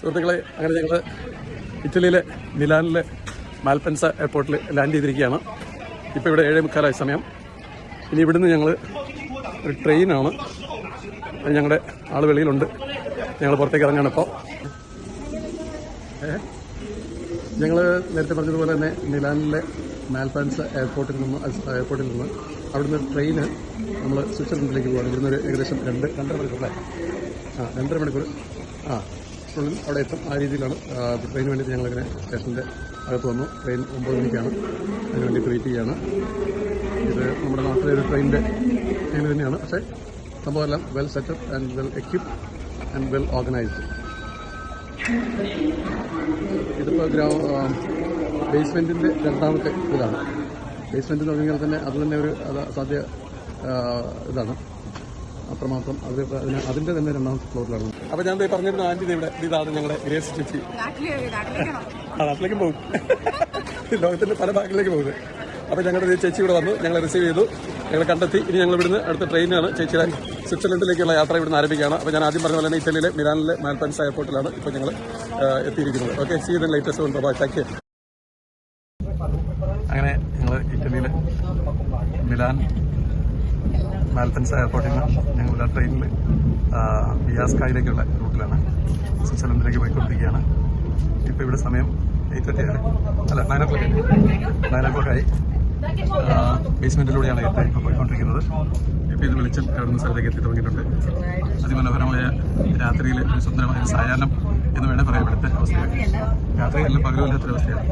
സുഹൃത്തുക്കളെ, അങ്ങനെ ഞങ്ങൾ ഇറ്റലിയിലെ മിലാനിലെ മാൽപെൻസ എയർപോർട്ടിൽ ലാൻഡ് ചെയ്തിരിക്കുകയാണ്. ഇപ്പോൾ ഇവിടെ 7:45 സമയം. ഇനി ഇവിടുന്ന് ഞങ്ങൾ ഒരു ട്രെയിനാണ്, ഞങ്ങളുടെ ആൾ വെളിയിലുണ്ട്, ഞങ്ങൾ പുറത്തേക്ക് ഇറങ്ങുകയാണ്. ഇപ്പോൾ ഞങ്ങൾ നേരത്തെ പറഞ്ഞതുപോലെ തന്നെ മിലാനിലെ മാൽപെൻസ എയർപോർട്ടിൽ നിന്ന് അവിടുന്ന് ട്രെയിന് നമ്മൾ സ്വിറ്റ്സർലൻഡിലേക്ക് പോകാണ്. ഇവിടുന്ന് ഒരു ഏകദേശം 2.5 മണിക്കൂർ 2.5 മണിക്കൂർ ഉള്ളിൽ അവിടെ എത്തും. ആ രീതിയിലാണ് ട്രെയിന് വേണ്ടിയിട്ട് ഞങ്ങളിങ്ങനെ സ്റ്റേഷൻ്റെ അകത്ത് വന്നു. ട്രെയിൻ 9 മണിക്കാണ്, അതിന് വേണ്ടി വെയിറ്റ് ചെയ്യുകയാണ്. ഇത് നമ്മുടെ നാട്ടിലെ ഒരു ട്രെയിനിൻ്റെ ട്രെയിൻ തന്നെയാണ്, പക്ഷേ സംഭവമെല്ലാം well setup and well equipped and well organised. ഇതിപ്പോൾ ബേസ്മെൻറ്റിൻ്റെ രണ്ടാമത്തെ ഇതാണ്. ബേസ്മെൻറ്റ് എന്ന് പറഞ്ഞാൽ തന്നെ അത് തന്നെ ഒരു അസാധ്യ ഇതാണ്, അത്രമാത്രം. അതിൻ്റെ തന്നെ രണ്ടാമത്തെ ഫ്ലോറിലാണ്. അപ്പോൾ ഞാൻ പറഞ്ഞിരുന്ന ആൻറ്റി ഇവിടെ ഇതാണ് ഞങ്ങളുടെ ഗ്രേസ് ചേച്ചി. നാട്ടിലേക്കും പോകും, ലോകത്തിൻ്റെ പല ഭാഗങ്ങളിലേക്ക് പോകുന്നത്. അപ്പോൾ ഞങ്ങളുടെ ചേച്ചി ഇവിടെ വന്നു, ഞങ്ങളെ റിസീവ് ചെയ്തു, ഞങ്ങൾ കണ്ടെത്തി. ഇനി ഞങ്ങൾ ഇവിടുന്ന് അടുത്ത ട്രെയിനാണ് ചേച്ചിയുടെ സ്വിറ്റ്സർലൻഡിലേക്കുള്ള യാത്ര ഇവിടുന്ന് ആരംഭിക്കുകയാണ്. അപ്പോൾ ഞാൻ ആദ്യം പറഞ്ഞ പോലെ തന്നെ ഇറ്റലിയിലെ മിലാനിലെ മാൽപെൻസ എയർപോർട്ടിലാണ് ഇപ്പോൾ ഞങ്ങൾ എത്തിയിരിക്കുന്നത്. Okay, see the latest one. Bye, thank you. അങ്ങനെ ഞങ്ങൾ ഇറ്റലിയിലെ മിലാൻ മാൽപെൻസ എയർപോർട്ടിൽ നിന്ന് ഞങ്ങളുടെ ട്രെയിനിൽ ബിയാസ്കായിലേക്കുള്ള റൂട്ടിലാണ്, സ്വിറ്റ്സർലൻഡിലേക്ക് പോയിക്കൊണ്ടിരിക്കുകയാണ്. ഇപ്പോൾ ഇവിടെ സമയം 8:30 അല്ല 9 o'clock ആയി. ബേസ്മെൻറ്റിലൂടെയാണ് ട്രെയിൻ ഇപ്പോൾ പോയിക്കൊണ്ടിരിക്കുന്നത്. ഇപ്പോൾ ഇത് വെളിച്ചം അവിടുന്ന് സ്ഥലത്തേക്ക് എത്തി തുടങ്ങിയിട്ടുണ്ട്. അതിമനോഹരമായ രാത്രിയിൽ ഒരു സുന്ദരമായ സായാഹ്നം എന്ന് വേണേൽ പറയാം ഇവിടുത്തെ അവസ്ഥ. രാത്രിയെല്ലാം പകലുമില്ലാത്തൊരു അവസ്ഥയാണ്.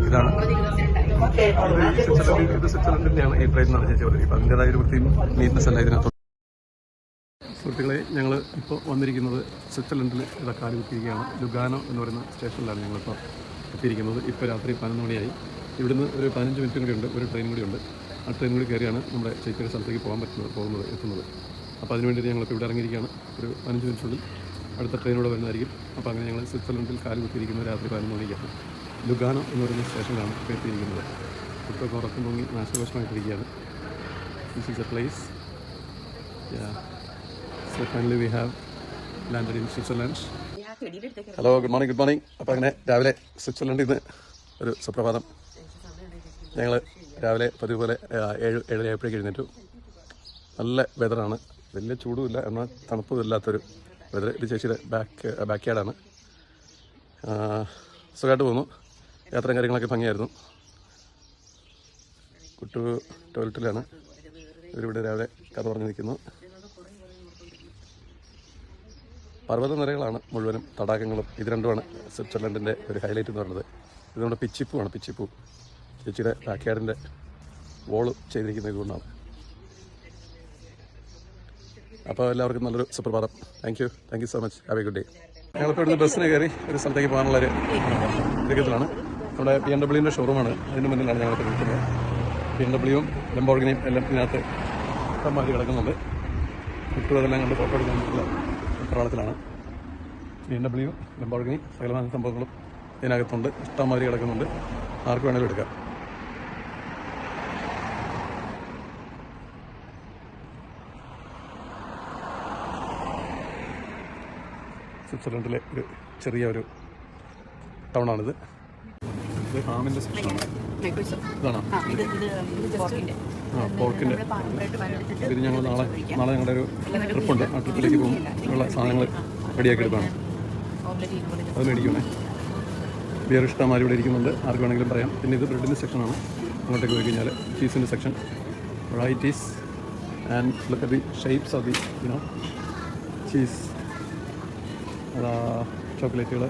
ഇതാണ് ഇത് സ്വിറ്റ്സർലൻഡിൻ്റെയാണ് ഈ ട്രെയിൻ എന്നാണ് ചേച്ചി പറഞ്ഞത്. ഇപ്പം അതിൻ്റെതായ ഒരു വൃത്തിയും നീറ്റ്നെസ് അല്ല ഇതിനകത്ത്. സുഹൃത്തുക്കളെ, ഞങ്ങൾ ഇപ്പോൾ വന്നിരിക്കുന്നത് സ്വിറ്റ്സർലൻഡിൽ കാല് കുത്തിയിരിക്കുകയാണ്. ലുഗാനോ എന്ന് പറയുന്ന സ്റ്റേഷനിലാണ് ഞങ്ങളിപ്പോൾ എത്തിയിരിക്കുന്നത്. ഇപ്പോൾ രാത്രി 11 മണിയായി. ഇവിടുന്ന് ഒരു 15 മിനിറ്റും കൂടി ഉണ്ട്, ഒരു ട്രെയിൻ കൂടി ഉണ്ട്. ആ ട്രെയിൻ കൂടി കയറിയാണ് നമ്മുടെ ചേച്ചിയുടെ സ്ഥലത്തേക്ക് എത്തുന്നത്. അപ്പോൾ അതിനുവേണ്ടി ഞങ്ങളിപ്പോൾ ഇവിടെ ഇറങ്ങിയിരിക്കുകയാണ്. ഒരു 15 മിനിറ്റിനുള്ളിൽ അടുത്ത ട്രെയിനോടെ വരുന്നതായിരിക്കും. അപ്പോൾ അങ്ങനെ ഞങ്ങൾ സ്വിറ്റ്സർലൻഡിൽ കാല് കുത്തിയിരിക്കുന്നത് രാത്രി 11 മണിക്കാണ്. ലുഗാനോ എന്ന് പറയുന്ന സ്റ്റേഷനിലാണ് ഇപ്പോൾ എത്തിയിരിക്കുന്നത്. ഇപ്പോൾ ഉറക്കം തൂങ്ങി നാശകോശമായിട്ടിരിക്കുകയാണ്. This is a place. So finally we have landed in Switzerland. Hello, good morning. അപ്പോൾ അങ്ങനെ രാവിലെ സ്വിറ്റ്സർലൻഡിൽ നിന്ന് ഒരു സുപ്രഭാതം. ഞങ്ങൾ രാവിലെ പതിവ് പോലെ 7:30 ആയപ്പോഴേക്ക് എഴുന്നേറ്റു. നല്ല വെതറാണ്, വലിയ ചൂടുമില്ല എന്നാൽ തണുപ്പുമില്ലാത്തൊരു വെതർ. ഇത് ചേച്ചിയുടെ ബാക്ക് യാർഡാണ്. സുഖമായിട്ട് പോകുന്നു. യാത്രയും കാര്യങ്ങളൊക്കെ ഭംഗിയായിരുന്നു. കുട്ടു ടോയ്ലറ്റിലാണ്. ഇവരിവിടെ രാവിലെ കഥ പറഞ്ഞു നിൽക്കുന്നു. പർവ്വതനിരകളാണ് മുഴുവനും, തടാകങ്ങളും. ഇത് രണ്ടുമാണ് സ്വിറ്റ്സർലൻഡിൻ്റെ ഒരു ഹൈലൈറ്റ് എന്ന് പറയുന്നത്. ഇത് നമ്മുടെ പിച്ചിപ്പൂവാണ്, പിച്ചിപ്പൂ. ചേച്ചിയുടെ ബാക്ക് യാർഡിൻ്റെ വോള് ചെയ്തിരിക്കുന്നത് ഇതുകൊണ്ടാണ്. അപ്പോൾ എല്ലാവർക്കും നല്ലൊരു സുപ്രഭാതം. Thank you so much. Have A good day. ഞങ്ങളിപ്പോൾ ഇവിടുന്ന് ബസ്സിന് കയറി ഒരു സ്ഥലത്തേക്ക് പോകാനുള്ളൊരു തിരക്കത്തിലാണ്. നമ്മുടെ BMW ഷോറൂമാണ്, അതിന് മുന്നിലാണ് ഞങ്ങളിപ്പോൾ നിൽക്കുന്നത്. BMW ലംബോർഗിനിയും എല്ലാം ഇതിനകത്ത് ഇഷ്ടംമാതിരി കിടക്കുന്നുണ്ട്. ചുറ്റും അതെല്ലാം കണ്ട് ഫോട്ടോ എടുക്കാനുള്ള പ്രളത്തിലാണ്. BMW ലംബോർഗിനി സകലമായ സംഭവങ്ങളും ഇതിനകത്തുണ്ട്. ഇഷ്ടംമാതിരി കിടക്കുന്നുണ്ട്, ആർക്ക് വേണമെങ്കിലും എടുക്കാം. സ്വിറ്റ്സർലൻഡിലെ ഒരു ചെറിയ ഒരു ടൗണാണിത്. ഇത് ഹാമിൻ്റെ സെക്ഷനാണ്. ഇതാണോ? പോർക്കിൻ്റെ. ഇത് ഞങ്ങൾ നാളെ ഞങ്ങളുടെ ഒരു ട്രിപ്പുണ്ട്. ആ ട്രിപ്പിലേക്ക് പോകും. ഉള്ള സാധനങ്ങൾ റെഡിയാക്കി എടുക്കുകയാണ്. അത് മേടിക്കണേ. ബിയർ ഇഷ്ടംമാരി ഇവിടെ ഇരിക്കുന്നുണ്ട്, ആർക്ക് വേണമെങ്കിലും പറയാം. പിന്നെ ഇത് ബ്രെഡിൻ്റെ സെക്ഷനാണ്. അങ്ങോട്ടേക്ക് പോയി കഴിഞ്ഞാൽ ചീസിൻ്റെ section, varieties and look at the shapes of the cheese. ചോക്ലേറ്റുകൾ,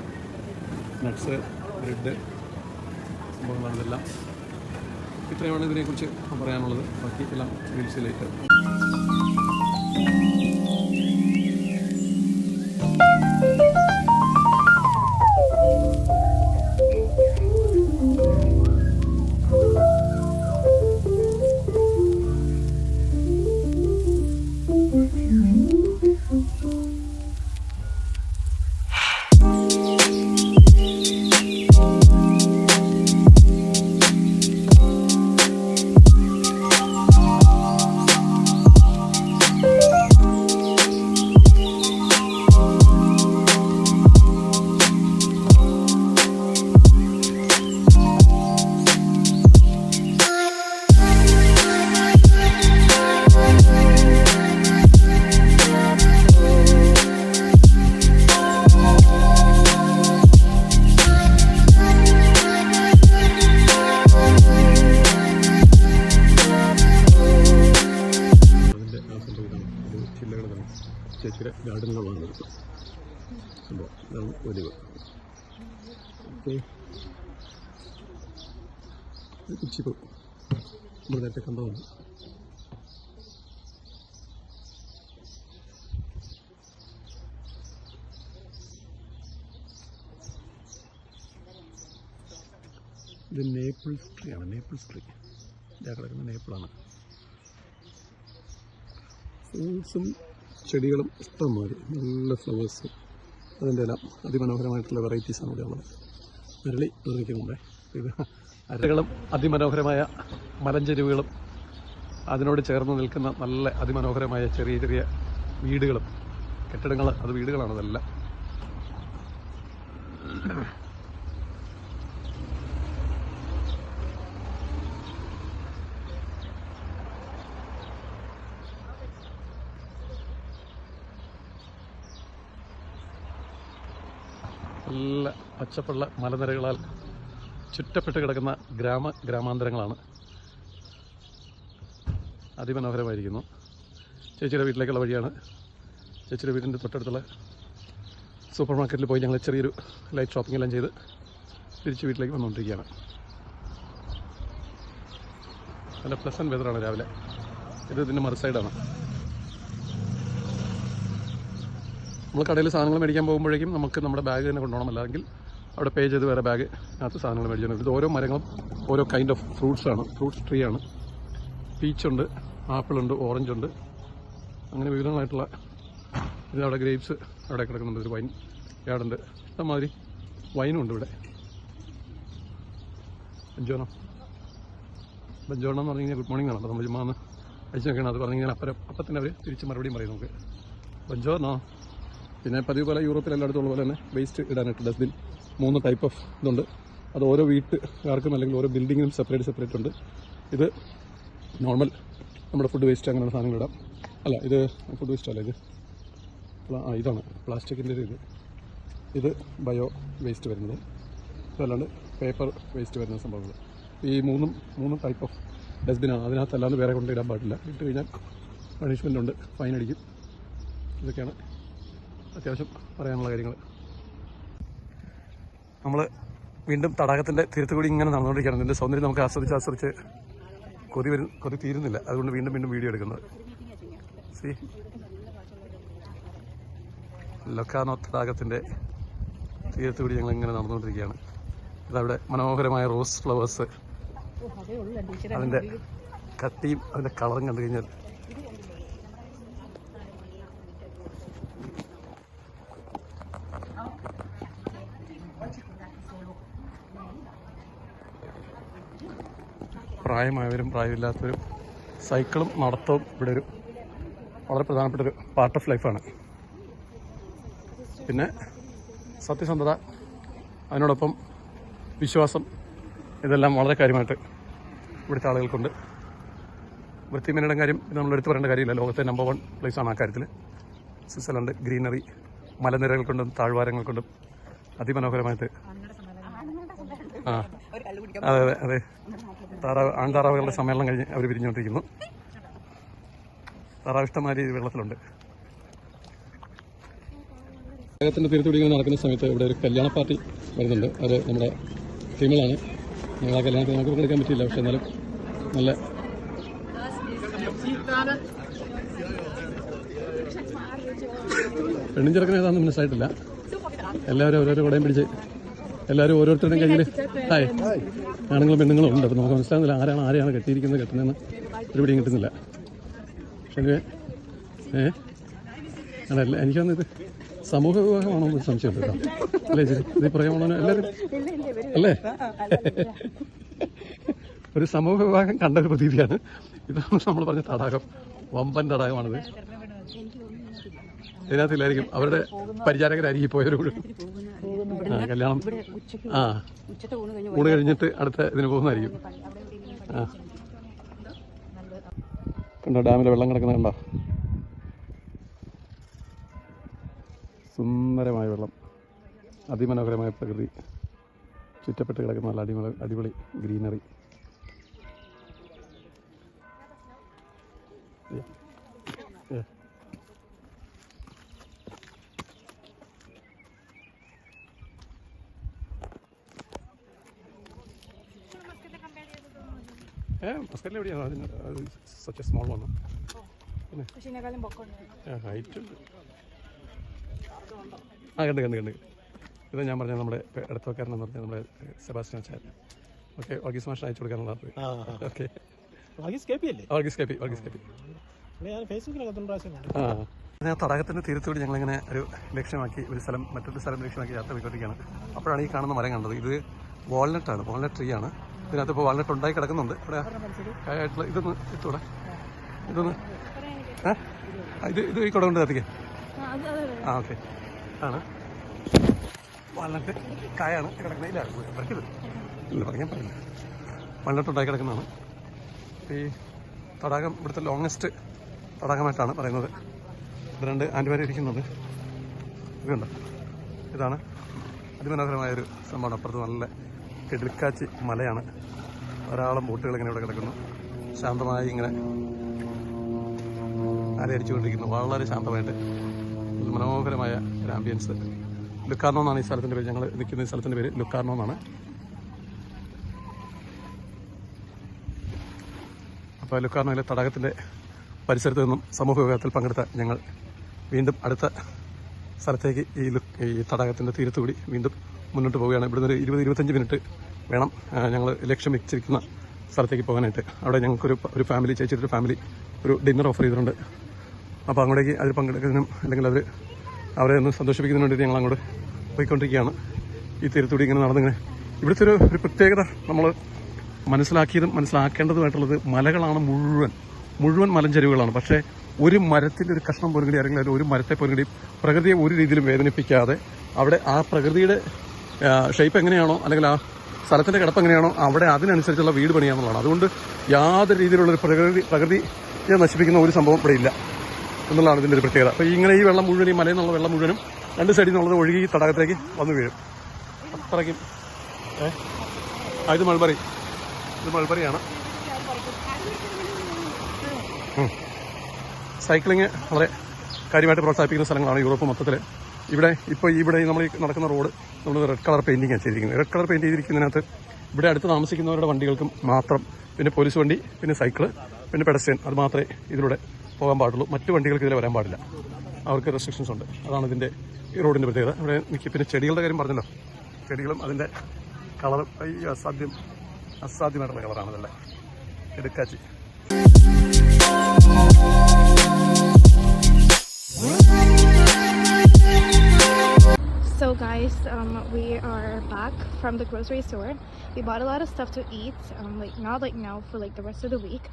നട്ട്സ്, ബ്രെഡ് സംഭവങ്ങളാണ് ഇതെല്ലാം. ഇത്രയുമാണ് ഇതിനെക്കുറിച്ച് പറയാനുള്ളത്. ബാക്കി എല്ലാം റീൽസിലേക്ക്. ചേച്ചിയുടെ ഗാർഡനുകളാണ് സംഭവം. ഇതാണ് ഒലിവ്. ഓക്കെ, കുച്ചിപ്പൂ നമ്മൾ നേരത്തെ കണ്ടതാണ്. ഇത് നേപ്പിൾസ് ട്രീ ആണ്. നേപ്പിൾസ് ട്രീ ഇതാ കിടക്കുന്ന നേപ്പിളാണ്. ഫ്രൂട്ട്സും ചെടികളും ഇഷ്ടംമാതിരി നല്ല ഫ്ലവേഴ്സ്, അതിൻ്റെ എല്ലാം അതിമനോഹരമായിട്ടുള്ള വെറൈറ്റീസാണ് ഇവിടെ ഉള്ളത്. അരളി നിർമ്മിക്കുന്നുണ്ട്. ഇത് അരകളും അതിമനോഹരമായ മലഞ്ചെരുവുകളും അതിനോട് ചേർന്ന് നിൽക്കുന്ന നല്ല അതിമനോഹരമായ ചെറിയ ചെറിയ വീടുകളും കെട്ടിടങ്ങൾ, അത് വീടുകളാണ് അതെല്ലാം. നല്ല പച്ചപ്പുള്ള മലനിരകളാൽ ചുറ്റപ്പെട്ട് കിടക്കുന്ന ഗ്രാമാന്തരങ്ങളാണ്. അതിമനോഹരമായിരിക്കുന്നു. ചേച്ചിയുടെ വീട്ടിലേക്കുള്ള വഴിയാണ്. ചേച്ചിയുടെ വീടിൻ്റെ തൊട്ടടുത്തുള്ള സൂപ്പർ മാർക്കറ്റിൽ പോയി ഞങ്ങൾ ചെറിയൊരു ലൈറ്റ് ഷോപ്പിംഗ് എല്ലാം ചെയ്ത് തിരിച്ച് വീട്ടിലേക്ക് വന്നുകൊണ്ടിരിക്കുകയാണ്. നല്ല പ്ലസൻറ്റ് വെതറാണ് രാവിലെ. ഇത് ഇതിൻ്റെ മറു സൈഡാണ്. നമ്മൾ കടയിൽ സാധനങ്ങൾ മേടിക്കാൻ പോകുമ്പോഴേക്കും നമുക്ക് നമ്മുടെ ബാഗ് തന്നെ കൊണ്ടുപോകണം, അല്ലെങ്കിൽ അവിടെ പേ ചെയ്ത് വേറെ ബാഗ് അതിനകത്ത് സാധനങ്ങൾ മേടിച്ചു. ഇത് ഓരോ മരങ്ങളും ഓരോ കൈൻഡ് ഓഫ് ഫ്രൂട്ട്സാണ്, ഫ്രൂട്ട്സ് ട്രീ ആണ്. പീച്ചുണ്ട്, ആപ്പിളുണ്ട്, ഓറഞ്ചുണ്ട്, അങ്ങനെ വിവിധങ്ങളായിട്ടുള്ള. ഇതിലവിടെ ഗ്രേപ്സ് അവിടെ കിടക്കുന്നുണ്ട്. ഒരു വൈൻ യാർഡുണ്ട്, ഇഷ്ടംമാതിരി വൈനും ഉണ്ട് ഇവിടെ. ബഞ്ചോണം എന്ന് പറഞ്ഞു കഴിഞ്ഞാൽ ഗുഡ് മോർണിംഗ് ആണ്. അപ്പോൾ നമ്മൾ ചുമ്മാന്ന് അയച്ചു നോക്കണം. അത് പറഞ്ഞു കഴിഞ്ഞാൽ അപ്പത്തന്നെ അവർ തിരിച്ച് മറുപടിയും പറയും നമുക്ക് ബഞ്ചോർണോ. പിന്നെ പതിവ് പോലെ യൂറോപ്പിൽ എല്ലായിടത്തും ഉള്ള പോലെ തന്നെ വേസ്റ്റ് ഇടാനായിട്ട് ഡസ്റ്റ്ബിൻ 3 ടൈപ്പ് ഓഫ് ഇതുണ്ട്. അത് ഓരോ വീട്ടുകാർക്കും അല്ലെങ്കിൽ ഓരോ ബിൽഡിങ്ങിനും സെപ്പറേറ്റ് ഉണ്ട്. ഇത് നോർമൽ നമ്മുടെ ഫുഡ് വേസ്റ്റ് അങ്ങനെയുള്ള സാധനങ്ങൾ ഇടാം. അല്ല, ഇത് ഫുഡ് വേസ്റ്റ് അല്ല, ഇത് ഇതാണ് പ്ലാസ്റ്റിക്കിൻ്റെ ഇത് ബയോ വേസ്റ്റ് വരുന്നത്. ഇതല്ലാണ്ട് പേപ്പർ വേസ്റ്റ് വരുന്ന സംഭവങ്ങൾ. ഈ മൂന്നും ടൈപ്പ് ഓഫ് ഡസ്റ്റ്ബിനാണ്. അതിനകത്തല്ലാണ്ട് വേറെ കൊണ്ട് ഇടാൻ പാടില്ല. ഇട്ട് കഴിഞ്ഞാൽ പണിഷ്മെൻ്റ് ഉണ്ട്, ഫൈൻ അടിക്കും. ഇതൊക്കെയാണ് അത്യാവശ്യം പറയാനുള്ള കാര്യങ്ങൾ. നമ്മൾ വീണ്ടും തടാകത്തിൻ്റെ തീരത്ത് കൂടി ഇങ്ങനെ നടന്നുകൊണ്ടിരിക്കുകയാണ്. ഇതിൻ്റെ സൗന്ദര്യം നമുക്ക് ആസ്വദിച്ച് കൊതി തീരുന്നില്ല. അതുകൊണ്ട് വീണ്ടും വീഡിയോ എടുക്കുന്നത്. ലൊക്കാനോ തടാകത്തിൻ്റെ തീരത്ത് കൂടി ഞങ്ങൾ ഇങ്ങനെ നടന്നുകൊണ്ടിരിക്കുകയാണ്. ഇതവിടെ മനോഹരമായ റോസ് ഫ്ലവേഴ്സ്, അതിൻ്റെ കട്ടിയും അതിൻ്റെ കളറും കണ്ടു കഴിഞ്ഞാൽ പ്രായമായവരും പ്രായമില്ലാത്തവരും സൈക്കിളും നടത്തവും ഇവിടെ ഒരു വളരെ പ്രധാനപ്പെട്ടൊരു പാർട്ട് ഓഫ് ലൈഫാണ്. പിന്നെ സത്യസന്ധത, അതിനോടൊപ്പം വിശ്വാസം, ഇതെല്ലാം വളരെ കാര്യമായിട്ട് ഇവിടുത്തെ ആളുകൾക്കുണ്ട്. വൃത്തിമേനയുടെ കാര്യം നമ്മൾ എടുത്തു പറയേണ്ട കാര്യമില്ല. ലോകത്തെ നമ്പർ 1 പ്ലേസാണ് ആ കാര്യത്തിൽ. സ്വിറ്റ്സർലൻഡ് ഗ്രീനറി, മലനിരകൾ കൊണ്ടും താഴ്വാരങ്ങൾ കൊണ്ടും അതിമനോഹരമായിട്ട്. അതെ ആൺതാറാവുകളുടെ സമ്മേളനം കഴിഞ്ഞ് അവർ പിരിഞ്ഞുകൊണ്ടിരിക്കുന്നു. താറാവ് ഇഷ്ടംമാതിരി വെള്ളത്തിലുണ്ട്. തടാകത്തിൻ്റെ തീരത്തുകൂടി നടക്കുന്ന സമയത്ത് ഇവിടെ ഒരു കല്യാണ പാർട്ടി വരുന്നുണ്ട്. അത് നമ്മുടെ ഫീമെയിലാണ്. ഞങ്ങൾ ആ കല്യാണത്തിൽ നമുക്ക് പങ്കെടുക്കാൻ പറ്റില്ല. പക്ഷെ എന്നാലും നല്ല പെണ്ണും ചെറുക്കൻ ഏതാണെന്ന് മനസ്സിലായിട്ടില്ല. എല്ലാവരും ഓരോരോ കുടയും പിടിച്ച് എല്ലാവരും ഓരോരുത്തരുടെയും കയ്യിൽ ആണുങ്ങളും പെണ്ണുങ്ങളും ഉണ്ട്. അപ്പോൾ നമുക്ക് മനസ്സിലാകുന്നില്ല ആരെയാണ് കെട്ടിയിരിക്കുന്നത്, കെട്ടുന്നതെന്ന് ഒരു പിടിയും കിട്ടുന്നില്ല. പക്ഷേ അതല്ല, എനിക്കൊന്ന് ഇത് സമൂഹ വിവാഹമാണോ എന്ന് സംശയം കേട്ടോ. അല്ലേ ചേച്ചി, ഇത് പറയാമോ എല്ലാവരും? അല്ലേ, ഒരു സമൂഹ വിവാഹം കണ്ട ഒരു പ്രതീതിയാണ്. ഇതാണ് നമ്മൾ പറഞ്ഞ തടാകം. വമ്പൻ തടാകമാണിത്. ഇതിനകത്തില്ലായിരിക്കും അവരുടെ പരിചാരകരായിരിക്കും പോയവരോട്. കല്യാണം ഊണ് കഴിഞ്ഞിട്ട് അടുത്ത ഇതിന് പോകുന്നതായിരിക്കും. കണ്ടോ ഡാമിലെ വെള്ളം കിടക്കുന്ന കണ്ടോ? സുന്ദരമായ വെള്ളം, അതിമനോഹരമായ പ്രകൃതി, ചുറ്റപ്പെട്ട് കിടക്കുന്ന നല്ല അടിപൊളി ഗ്രീനറി. മസ്കറ്റിൽ എവിടെയാണ് അതിന് സച്ച് സ്മോൾ വന്നു പിന്നെ ഹൈറ്റ് ഉണ്ട്. കണ്ട് ഇത് ഞാൻ പറഞ്ഞ നമ്മുടെ ഇടത്തോക്കാരനെന്ന് പറഞ്ഞാൽ നമ്മുടെ സെബാസ്റ്റ്യൻ അച്ചാൻ. ഓക്കെ, വർഗീസ് മാഷ് അയച്ചു കൊടുക്കാനുള്ള. ഓക്കെ, ഞാൻ തടാകത്തിൻ്റെ തീരത്തോട് ഞങ്ങളിങ്ങനെ ഒരു ലക്ഷ്യമാക്കി മറ്റൊരു സ്ഥലം ലക്ഷ്യമാക്കി യാത്ര പോയിക്കൊണ്ടിരിക്കുകയാണ്. അപ്പോഴാണ് ഈ കാണുന്ന മരം കണ്ടത്. ഇത് വാൾനട്ടാണ്, വാൾനട്ട് ട്രീ ആണ്. ഇതിനകത്ത് ഇപ്പോൾ വാൾനട്ട് ഉണ്ടായി കിടക്കുന്നുണ്ട്. ഇവിടെ കായായിട്ടുള്ള ഇതൊന്ന് ഇട്ടൂടെ, ഇതൊന്ന് ഇത് ഈ കുട കൊണ്ട് കത്തിക്കുക. ഓക്കെ, ആണ് വാൾനട്ട് കായാണ് കിടക്കുന്നത്. ഇല്ല പറയാൻ പറയില്ല. വാൾനട്ട് ഉണ്ടായി കിടക്കുന്നതാണ്. ഈ തടാകം ഇവിടുത്തെ ലോങ്ങസ്റ്റ് തടാകമായിട്ടാണ് പറയുന്നത്. ഇത് 2 ആൻറ്റിമാരെ ഇരിക്കുന്നത് ഇതുണ്ട്. ഇതാണ് അതിമനോഹരമായൊരു സംഭവമാണ്. അപ്പുറത്ത് നല്ല കിടക്കാച്ചി മലയാണ്. ധാരാളം ബോട്ടുകൾ ഇങ്ങനെ ഇവിടെ കിടക്കുന്നു. ശാന്തമായി ഇങ്ങനെ അരയടിച്ചുകൊണ്ടിരിക്കുന്നു. വളരെ ശാന്തമായിട്ട് മനോഹരമായ ഒരു ആംബിയൻസ്. ലുക്കാർണോ എന്നാണ് ഈ സ്ഥലത്തിൻ്റെ പേര്. ഞങ്ങൾ നിൽക്കുന്ന ഈ സ്ഥലത്തിൻ്റെ പേര് ലുക്കാർണോ എന്നാണ്. അപ്പോൾ ലുക്കാർണോയിലെ തടാകത്തിൻ്റെ പരിസരത്ത് നിന്നും സമൂഹ വിഭാഗത്തിൽ പങ്കെടുത്ത ഞങ്ങൾ വീണ്ടും അടുത്ത സ്ഥലത്തേക്ക് ഈ തടാകത്തിൻ്റെ തീരത്തുകൂടി വീണ്ടും മുന്നോട്ട് പോവുകയാണ്. ഇവിടുന്ന് ഒരു 20-25 മിനിറ്റ് വേണം ഞങ്ങൾ ലക്ഷ്യം വെച്ചിരിക്കുന്ന സ്ഥലത്തേക്ക് പോകാനായിട്ട്. അവിടെ ഞങ്ങൾക്കൊരു ഫാമിലി, ചേച്ചിയുടെ ഫാമിലി ഒരു ഡിന്നർ ഓഫർ ചെയ്തിട്ടുണ്ട്. അപ്പോൾ അങ്ങോട്ടേക്ക് അതിൽ പങ്കെടുക്കുന്നതിനും അല്ലെങ്കിൽ അവരെ ഒന്ന് സന്തോഷിപ്പിക്കുന്നതിന് വേണ്ടിയിട്ട് ഞങ്ങൾ അങ്ങോട്ട് പോയിക്കൊണ്ടിരിക്കുകയാണ്. ഈ തീരത്തുകൂടി ഇങ്ങനെ നടന്നിങ്ങനെ. ഇവിടുത്തെ ഒരു പ്രത്യേകത നമ്മൾ മനസ്സിലാക്കേണ്ടതുമായിട്ടുള്ളത് മലകളാണ്. മുഴുവൻ മലഞ്ചെരുവുകളാണ്. പക്ഷേ ഒരു മരത്തിൻ്റെ ഒരു കഷ്ണം പോലും കൂടി അല്ലെങ്കിൽ ഒരു മരത്തെ പോലും കൂടി പ്രകൃതിയെ ഒരു രീതിയിലും വേദനിപ്പിക്കാതെ അവിടെ ആ പ്രകൃതിയുടെ ഷേപ്പ് എങ്ങനെയാണോ അല്ലെങ്കിൽ ആ സ്ഥലത്തിൻ്റെ കിടപ്പ് എങ്ങനെയാണോ അവിടെ അതിനനുസരിച്ചുള്ള വീട് പണിയാന്നുള്ളതാണ്. അതുകൊണ്ട് യാതൊരു രീതിയിലുള്ളൊരു പ്രകൃതിയെ നശിപ്പിക്കുന്ന ഒരു സംഭവം ഇവിടെ ഇല്ല എന്നുള്ളതാണ് ഇതിൻ്റെ ഒരു പ്രത്യേകത. അപ്പോൾ ഇങ്ങനെ ഈ വെള്ളം മുഴുവൻ, ഈ മലയിൽ നിന്നുള്ള വെള്ളം മുഴുവനും 2 സൈഡിൽ നിന്നുള്ളത് ഒഴുകി ഈ തടാകത്തേക്ക് വന്നു വീഴും. അത്രയ്ക്കും ഇത് മൾബറിയാണ്. സൈക്ലിങ് വളരെ കാര്യമായിട്ട് പ്രോത്സാഹിപ്പിക്കുന്ന സ്ഥലങ്ങളാണ് യൂറോപ്പ് മൊത്തത്തിൽ. ഇവിടെ നമ്മൾ ഈ നടക്കുന്ന റോഡ് നമ്മൾ റെഡ് കളർ പെയിൻറ്റിംഗ് ചെയ്തിരിക്കുന്നത്. റെഡ് കളർ പെയിൻറ്റ് ചെയ്തിരിക്കുന്നതിനകത്ത് ഇവിടെ അടുത്ത് താമസിക്കുന്നവരുടെ വണ്ടികൾക്കും മാത്രം, പിന്നെ പോലീസ് വണ്ടി, പിന്നെ സൈക്കിള്, പിന്നെ പെഡസ്ട്രിയൻ, അത് മാത്രമേ ഇതിലൂടെ പോകാൻ പാടുള്ളൂ. മറ്റ് വണ്ടികൾക്ക് ഇതിൽ വരാൻ പാടില്ല. അവർക്ക് റെസ്ട്രിക്ഷൻസ് ഉണ്ട്. അതാണ് ഇതിൻ്റെ ഈ റോഡിൻ്റെ പ്രത്യേകത. ഇവിടെ പിന്നെ ചെടികളുടെ കാര്യം പറഞ്ഞല്ലോ. ചെടികളും അതിൻ്റെ കളറും അസാധ്യമായിട്ടുള്ള കളറാണ്. ഇതല്ലേ എടുക്കാച്ചി. So guys, we are back from the grocery store. We bought a lot of stuff to eat, not now, for the rest of the week.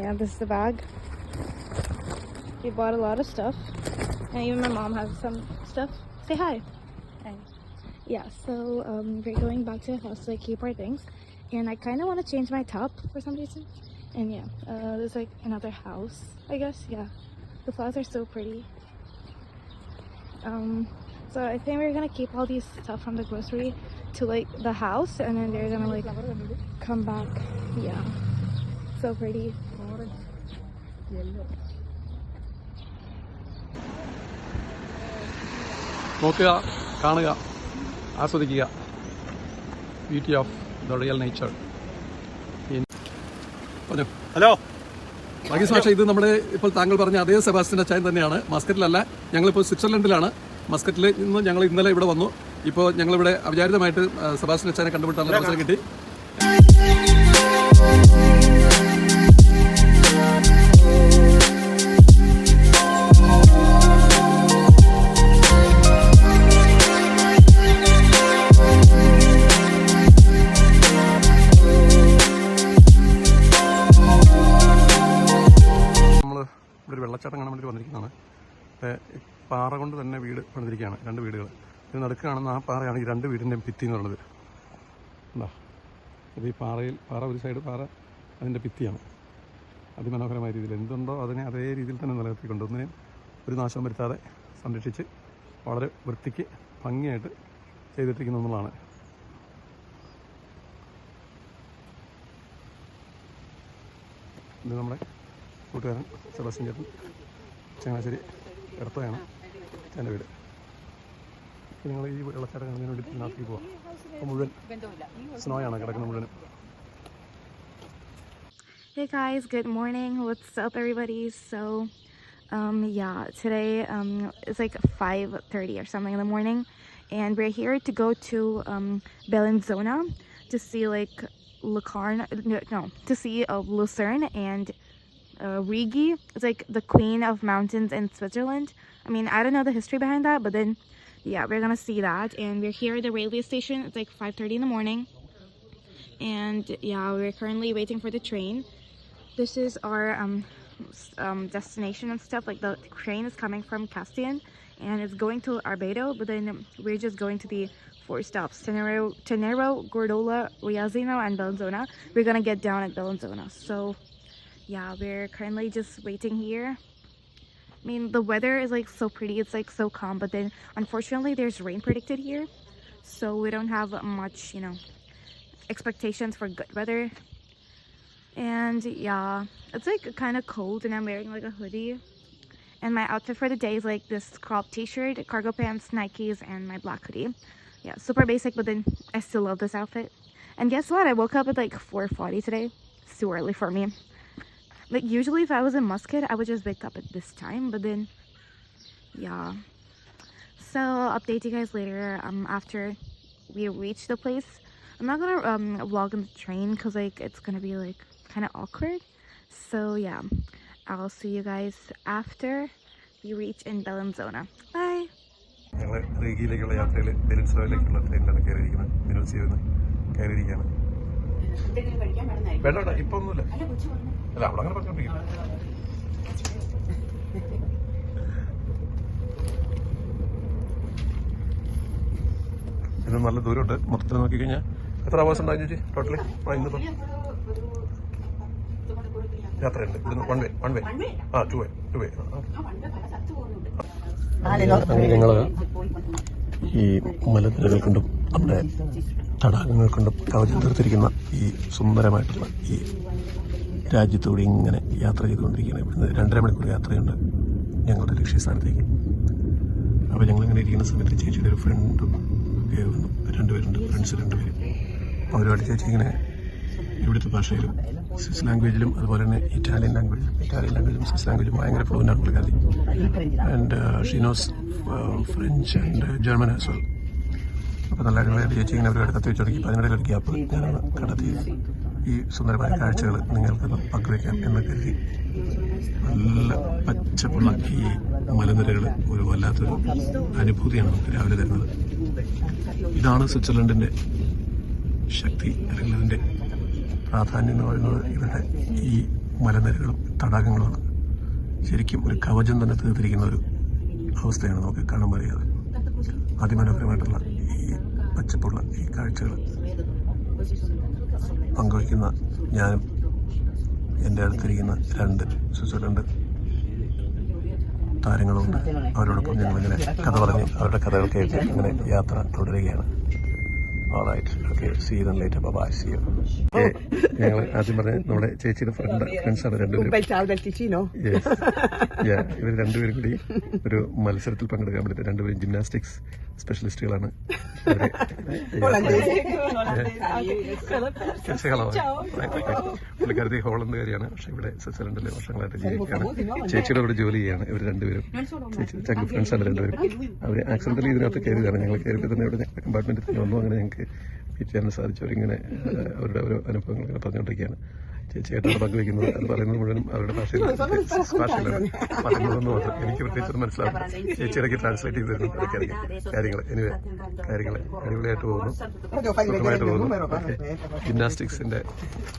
Yeah, this is the bag. We bought a lot of stuff, and even my mom has some stuff. Say hi. Hi. Yeah, so we're going back to the house to keep our things, and I kind of want to change my top for some reason. And yeah, there's another house, I guess. Yeah, the flowers are so pretty. So I think we're gonna keep all these stuff from the grocery to the house, and then they're gonna come back. Yeah, so pretty. നോക്കുക, കാണുക, ആസ്വദിക്കുക. Beauty of the real nature. പറഞ്ഞു. Hello Varghese മാഷ, ഇത് നമ്മുടെ ഇപ്പോൾ താങ്കൾ പറഞ്ഞ അതേ സെബാസ്റ്റ്യൻ അച്ചായൻ തന്നെയാണ്. മസ്കറ്റിലല്ല, ഞങ്ങളിപ്പോൾ സ്വിറ്റ്സർലൻഡിലാണ്. മസ്കറ്റിൽ നിന്ന് ഞങ്ങൾ ഇന്നലെ ഇവിടെ വന്നു. ഇപ്പോൾ ഞങ്ങളിവിടെ അവിചാരിതമായിട്ട് സെബാസ്റ്റ്യൻ അച്ചായനെ കണ്ടുപിട്ടാനുള്ള അവസരം കിട്ടി. ഒരു വെള്ളച്ചാട്ടം കാണാൻ വേണ്ടി വന്നിരിക്കുന്നതാണ്. പാറ കൊണ്ട് തന്നെ വീട് പണിതിരിക്കുകയാണ്. 2 വീടുകൾ. ഇത് നടുക്ക് കാണുന്ന ആ പാറയാണ് ഈ 2 വീടിൻ്റെയും ഭിത്തി എന്ന് പറയുന്നത്. എന്താ ഇത് ഈ പാറ ഒരു സൈഡ്, പാറ അതിൻ്റെ ഭിത്തിയാണ്. അതിമനോഹരമായ രീതിയിൽ എന്തുണ്ടോ അതിനെ അതേ രീതിയിൽ തന്നെ നിലനിർത്തിക്കൊണ്ട് ഒന്നിനെയും ഒരു നാശം വരുത്താതെ സംരക്ഷിച്ച് വളരെ വൃത്തിക്ക് ഭംഗിയായിട്ട് ചെയ്തിട്ടിരിക്കുന്നു എന്നുള്ളതാണ്. ഇത് നമ്മുടെ കൂട്ടുകാരൻ സെബാസ്റ്റ്യൻ ചേട്ടൻ, ചങ്ങനാശ്ശേരി ഇടത്തോയാണ് എൻ്റെ വീട്. നിങ്ങൾ ഈ വെള്ളച്ചാട്ടം കാണുന്നതിന് വേണ്ടി ഇതിനകത്തേക്ക് പോവാം. അപ്പോൾ മുഴുവൻ സ്നോയാണ് കിടക്കുന്നത് മുഴുവനും. Hey guys, good morning. What's up, everybody? So, yeah, today it's like 5:30 or something in the morning, and we're here to go to Bellinzona to see like to see Lucerne and Rigi. It's like the queen of mountains in Switzerland. I mean, I don't know the history behind that, but then yeah, we're gonna see that. And we're here at the railway station. It's like 5:30 in the morning, and yeah, we're currently waiting for the train. This is our destination and stuff. Like the train is coming from Castellón and it's going to Arbedo, but then we're just going to the 4 stops: Tenero, Gordola, Riazino, and Bellinzona. We're gonna get down at Bellinzona. So yeah, we're currently just waiting here. I mean, the weather is like so pretty, it's like so calm, but then unfortunately there's rain predicted here, so we don't have much, you know, expectations for good weather. And yeah, it's like kind of cold and I'm wearing like a hoodie, and my outfit for the day is like this crop t-shirt, cargo pants, Nikes, and my black hoodie. Yeah, super basic, but then I still love this outfit. And guess what, I woke up at like 4:40 today. It's too early for me. Like usually if I was in Muscat I would just wake up at this time, but then yeah, so I'll update you guys later after we reach the place. I'm not gonna vlog on the train because like it's gonna be like kind of awkward. So yeah, I'll see you guys after we reach in Bellinzona. Bye. ഞങ്ങൾ റീഗിയിലേക്കുള്ള യാത്രയിൽ ബെലിൻസോയിലേക്കുള്ള ട്രെയിനിലാണ് കയറിയിരിക്കുന്നത്. മിനുസിയിൽ കയറിയിരിക്കുകയാണ്. വേണ്ട വേണ്ട, ഇപ്പൊ ഒന്നുമില്ല. അല്ല, അവിടെ അങ്ങനെ പറഞ്ഞോണ്ടിരിക്കും. ഇത് നല്ല ദൂരമുണ്ട്. മൊത്തത്തിൽ നോക്കിക്കഴിഞ്ഞാൽ എത്ര അവേഴ്സ് ഉണ്ടാകും ചേച്ചി ടോട്ടലി? ഇന്നിപ്പം യാത്രയുണ്ട് ഇവിടുന്ന് വൺ വേ ടു വേ. ഞങ്ങൾ ഈ മലനിരകൾ കൊണ്ടും നമ്മുടെ തടാകങ്ങൾ കൊണ്ടും കവചം തീർത്തിരിക്കുന്ന ഈ സുന്ദരമായിട്ടുള്ള ഈ രാജ്യത്തൂടെ ഇങ്ങനെ യാത്ര ചെയ്തുകൊണ്ടിരിക്കുകയാണ്. ഇവിടുന്ന് 2.5 മണിക്കൂർ യാത്രയുണ്ട് ഞങ്ങളുടെ ലക്ഷ്യസ്ഥാനത്തേക്ക്. അപ്പോൾ ഞങ്ങളിങ്ങനെ ഇരിക്കുന്ന സമയത്ത് ചേച്ചിയുടെ ഒരു ഫ്രണ്ടും രണ്ടുപേരുണ്ട്, ഫ്രണ്ട്സ് 2 പേര്. അവരുമായിട്ട് ചേച്ചി ഇങ്ങനെ ഇവിടുത്തെ ഭാഷയിലും സ്വിസ് ലാംഗ്വേജിലും അതുപോലെ തന്നെ ഇറ്റാലിയൻ ലാംഗ്വേജും സ്വിസ് ലാംഗ്വേജും ഭയങ്കര ഫ്ലുവൻ്റാണ് പുള്ളിക്കാരി. And she knows French and German as well. അപ്പോൾ നല്ല അടിപൊളിയായിട്ട് ചേച്ചി ഇങ്ങനെ അവരുടെ കത്തി വെച്ചൊടുക്കി. അപ്പോൾ അതിനിടയിൽ ഒരു ഗ്യാപ്പ് ഞാനൊന്ന് കണ്ടെത്തി ഈ സുന്ദരമായ കാഴ്ചകൾ നിങ്ങൾക്കൊന്ന് പങ്കുവയ്ക്കാം എന്ന് കരുതി. നല്ല പച്ചപ്പുള്ള ഈ മലനിരകൾ ഒരു വല്ലാത്തൊരു അനുഭൂതിയാണ് നമുക്ക് രാവിലെ തരുന്നത്. ഇതാണ് സ്വിറ്റ്സർലൻഡിൻ്റെ ശക്തി, അല്ലെങ്കിൽ അതിൻ്റെ പ്രാധാന്യം എന്ന് പറയുന്നത് ഇവരുടെ ഈ മലനിരകളും തടാകങ്ങളുമാണ്. ശരിക്കും ഒരു കവചം തന്നെ തീർത്തിരിക്കുന്ന ഒരു അവസ്ഥയാണ് നമുക്ക് കാണാൻ അറിയാതെ. അതിമനോഹരമായിട്ടുള്ള ഈ പച്ചപ്പുള്ള ഈ കാഴ്ചകൾ പങ്കുവയ്ക്കുന്ന ഞാനും എൻ്റെ അടുത്തിരിക്കുന്ന 2 സ്വിറ്റ്സർലൻഡ് താരങ്ങളുണ്ട്. അവരോടൊപ്പം ഞങ്ങളിങ്ങനെ കഥ പറഞ്ഞ് അവരുടെ കഥകൾ കേട്ട് ഇങ്ങനെ യാത്ര തുടരുകയാണ്. Alright, okay, see you then later. Bye-bye, see you. ഞങ്ങൾ ആദ്യം പറഞ്ഞ നമ്മുടെ ചേച്ചിയുടെ ഫ്രണ്ട്സാണ് രണ്ടുപേരും. ഇവർ രണ്ടുപേരും കൂടി ഒരു മത്സരത്തിൽ പങ്കെടുക്കാൻ വേണ്ടിയിട്ട്, രണ്ടുപേരും ജിംനാസ്റ്റിക്സ് സ്പെഷ്യലിസ്റ്റുകളാണ്. പുള്ളിക്കാരത്തി ഹോളണ്ടുകാരിയാണ്, പക്ഷെ ഇവിടെ സ്വിറ്റ്സർലൻഡിലെ വർഷങ്ങളായിട്ട് ജീവിക്കുകയാണ്. ചേച്ചിയുടെ കൂടെ ജോലി ചെയ്യാണ് ഇവർ രണ്ടുപേരും. ചേച്ചി ചങ്ക് ഫ്രണ്ട്സാണ് രണ്ടുപേരും. അവർ ആക്സിഡന്റലി ഇതിനകത്ത് കയറിയതാണ്. ഞങ്ങൾ കയറിയപ്പോൾ തന്നെ ഇവിടെ കമ്പാർട്ട്മെന്റിൽ തന്നെ വന്നു. അങ്ങനെ ഞങ്ങൾക്ക് മീറ്റ് ചെയ്യാൻ സാധിച്ചു. അവരിങ്ങനെ അവരുടെ ഓരോ അനുഭവങ്ങൾ ഇങ്ങനെ പറഞ്ഞുകൊണ്ടിരിക്കുകയാണ്. ചേച്ചിയായിട്ടാണ് പങ്കുവയ്ക്കുന്നത്. അത് പറയുന്നത് മുഴുവനും അവരുടെ ഭാഷയിലാണ് പറയുന്നതെന്ന് മാത്രം എനിക്ക് പ്രത്യേകിച്ചത് മനസ്സിലാവും. ചേച്ചി ഇടയ്ക്ക് ട്രാൻസ്ലേറ്റ് ചെയ്ത് തരുന്നു കാര്യങ്ങൾ. എനിവേ, കാര്യങ്ങൾ അടിപൊളിയായിട്ട് പോകുന്നു, സുഖമായിട്ട് പോകുന്നു. ജിംനാസ്റ്റിക്സിന്റെ